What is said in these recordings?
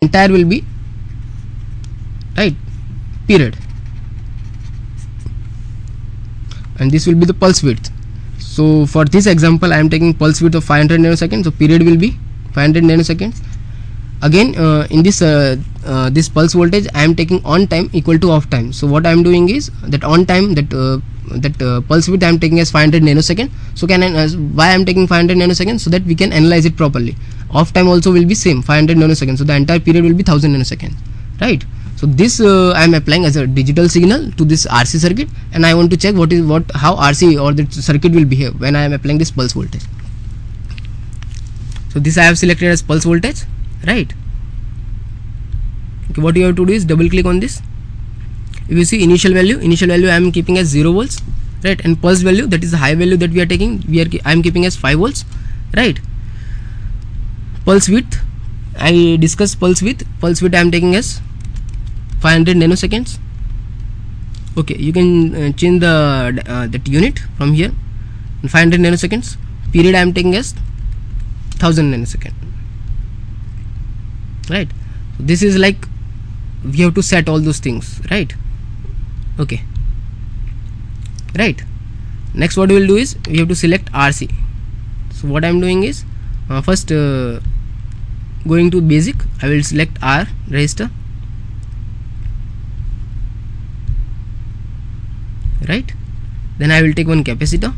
entire will be right period, and this will be the pulse width. So for this example I am taking pulse width of 500 nanoseconds, so period will be 500 nanoseconds. Again in this this pulse voltage I am taking on time equal to off time. So what I am doing is that on time, that pulse width I am taking as 500 nanosecond. So why I am taking 500 nanoseconds? So that we can analyze it properly. Off time also will be same 500 nanoseconds, so the entire period will be 1000 nanoseconds, right? So this I am applying as a digital signal to this RC circuit, and I want to check how RC or the circuit will behave when I am applying this pulse voltage. So this I have selected as pulse voltage, right? Okay, what you have to do is double click on this. If you see initial value I am keeping as 0 volts, right? And pulse value, that is the high value that we are taking, I am keeping as 5 volts, right? Pulse width, I discussed pulse width I am taking as 500 nanoseconds. Okay, you can change the that unit from here. 500 nanoseconds. Period I am taking as 1000 nanosecond, right? This is like we have to set all those things, right? Okay, right. Next what we will do is we have to select RC. So what I am doing is first going to basic, I will select R resistor, right? Then I will take one capacitor,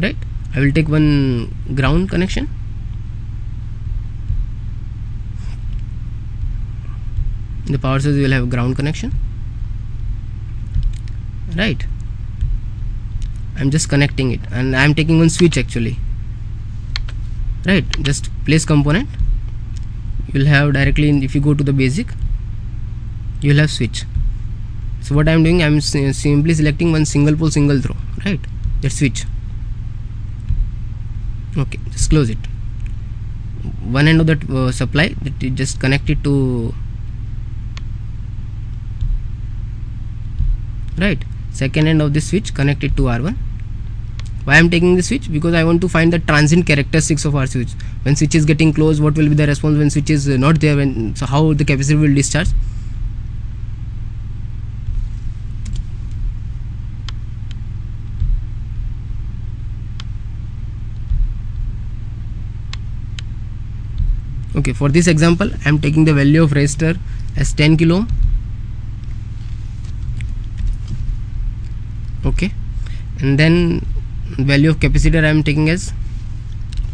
right? I will take one ground connection, the power source will have ground connection, right? I'm just connecting it, and I'm taking one switch actually, right? Just place component, you will have directly if you go to the basic, you will have switch. So what I'm doing, I'm simply selecting one single pole single throw, right? That switch. Okay, just close it. One end of that supply, that is just connected to, right? Second end of this switch connected to R1. Why I am taking this switch? Because I want to find the transient characteristics of our switch. When switch is getting closed, what will be the response? When switch is not there, so how the capacitor will discharge. Okay, for this example I am taking the value of resistor as 10 kilo ohm. Okay, and then value of capacitor I am taking as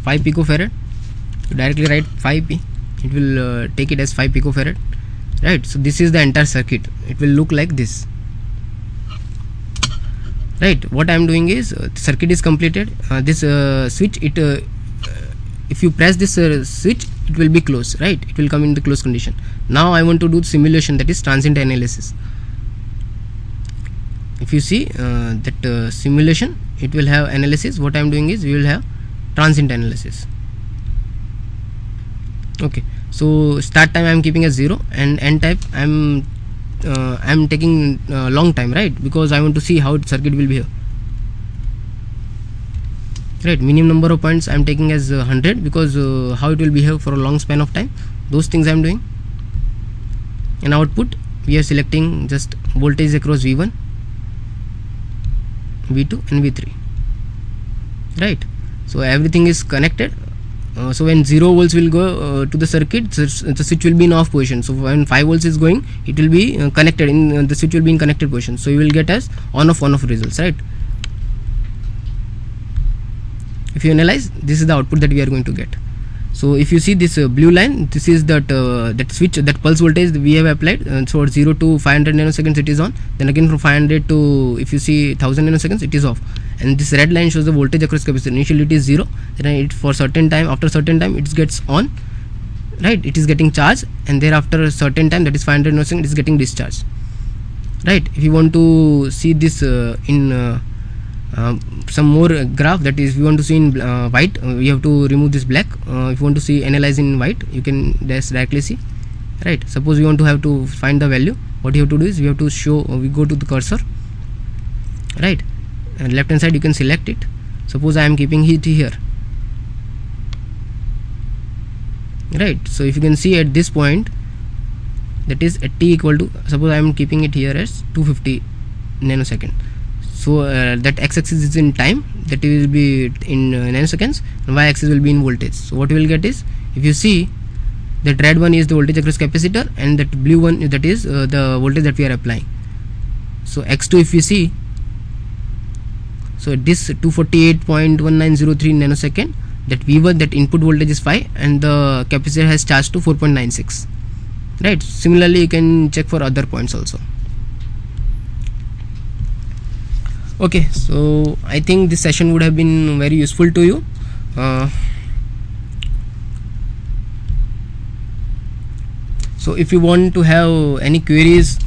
5 picofarad. So directly write 5p, it will take it as 5 picofarad, right? So this is the entire circuit, it will look like this, right? What I am doing is circuit is completed. This switch, if you press this switch, it will be closed, right? It will come in the closed condition. Now I want to do simulation, that is transient analysis. If you see that simulation, it will have analysis. What I am doing is we will have transient analysis. Okay, so start time I am keeping as 0, and end type I am taking long time, right? Because I want to see how circuit will behave, right? Minimum number of points I am taking as 100, because how it will behave for a long span of time, those things I am doing. And output we are selecting just voltage across V1, V2 and V3, right? So everything is connected. So when 0 volts will go to the circuit, the switch will be in off position. So when 5 volts is going, it will be connected, in the switch will be in connected position. So you will get as on off results, right? If you analyze, this is the output that we are going to get. So if you see this blue line, this is that that switch, that pulse voltage we have applied. So 0 to 500 nanoseconds it is on, then again from 500 to, if you see 1000 nanoseconds, it is off. And this red line shows the voltage across capacitor. Initially it is 0, then it for certain time, after certain time it gets on, right? It is getting charged, and thereafter a certain time, that is 500 nanoseconds, it is getting discharged, right? If you want to see this in some more graph, that is, if you want to see in white, you have to remove this black. If you want to see analyze in white, you can just directly see, right? Suppose we want to have to find the value, what you have to do is we have to show, we go to the cursor, right? And left hand side you can select it. Suppose I am keeping it here, right? So if you can see at this point, that is at t equal to, suppose I am keeping it here as 250 nanosecond. So that x-axis is in time, that will be in nanoseconds, and y-axis will be in voltage. So what we will get is, if you see, that red one is the voltage across capacitor, and that blue one, that is the voltage that we are applying. So x2, if you see, so this 248.1903 nanosecond, that V1, that input voltage is 5, and the capacitor has charged to 4.96, right? Similarly you can check for other points also. Okay, so I think this session would have been very useful to you. So if you want to have any queries,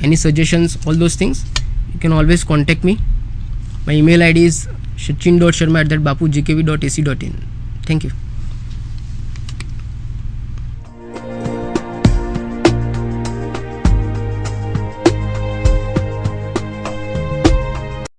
any suggestions, all those things, you can always contact me. My email ID is sachin.sharma@bapugkv.ac.in. Thank you.